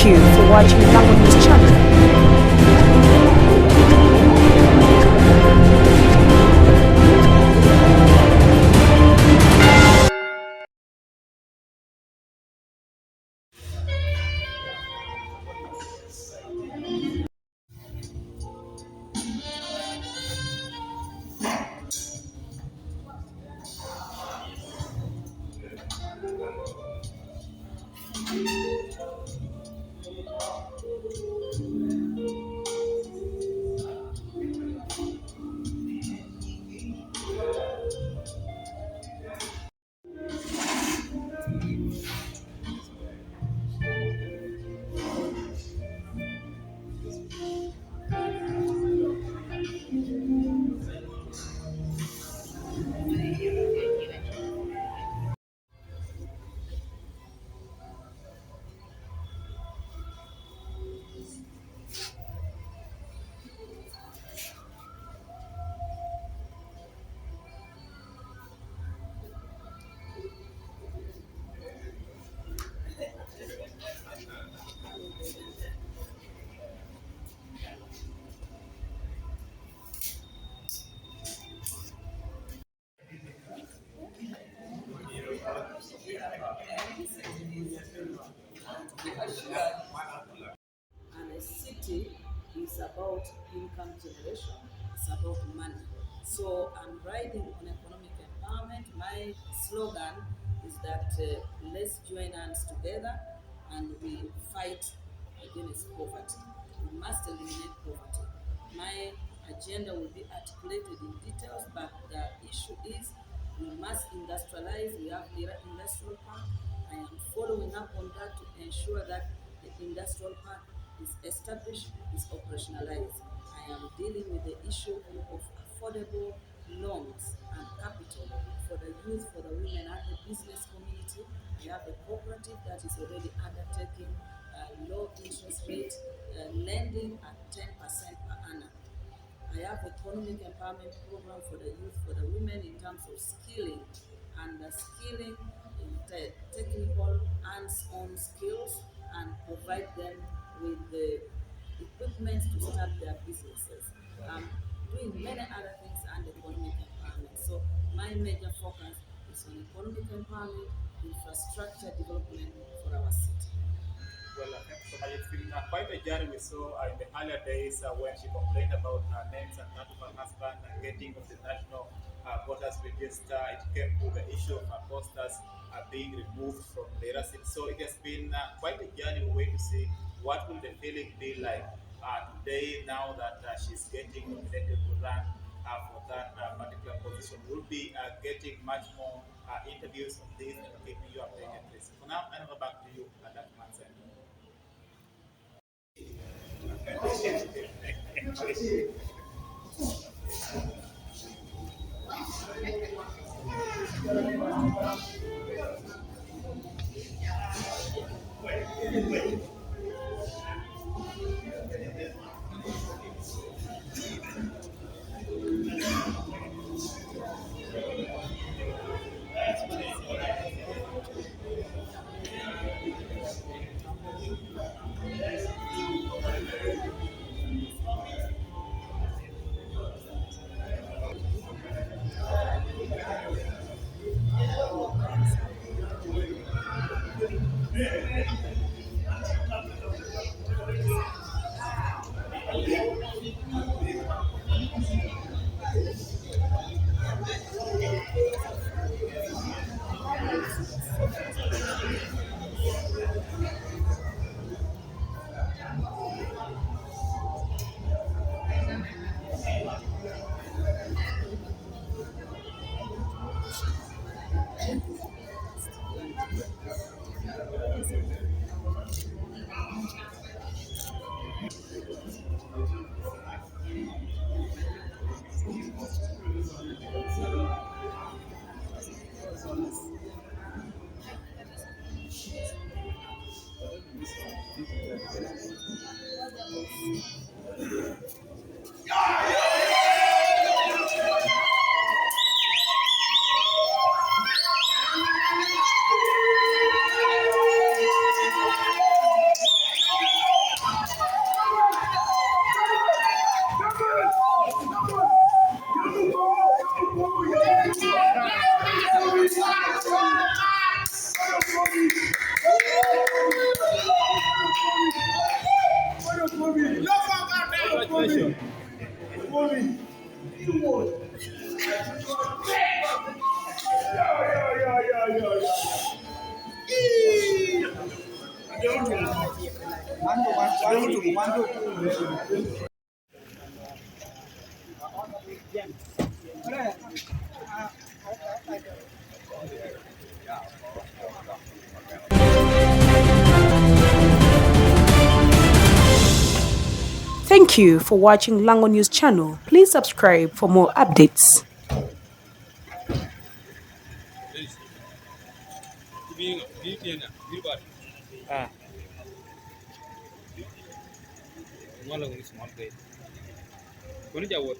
you for watching Lango News channel. And a city is about income generation, it's about money. So I'm riding on economic empowerment. My slogan is that let's join hands together and we fight against poverty. We must eliminate poverty. My agenda will be articulated in details, but the issue is we must industrialize. We have the industrial park. I am following up on that to ensure that the industrial park is established, is operationalized. I am dealing with the issue of affordable loans and capital for the youth, for the women, and the business community. We have a cooperative that is already undertaking low interest rate lending at 10% per annum. I have economic empowerment program for the youth, for the women in terms of skilling and skilling in technical hands-on skills and provide them with the equipment to start their businesses. Doing many other things and economic empowerment. So my major focus is on economic empowerment, infrastructure development for our city. Well, thank you so much. It's been quite a journey we saw in the earlier days when she complained about her names and that of her husband getting of the national voters register. It came to the issue of her posters being removed from the receipt. So it has been quite a journey. We wait to see what will the feeling be like today now that she's getting nominated to run for that particular position. We'll be getting much more interviews on this and keeping you updated. Please. For now, I hand over back to you at that man's end. information. Thank you for watching Lango News channel. Please subscribe for more updates. Wala ngi small bay. Ko ni jawot.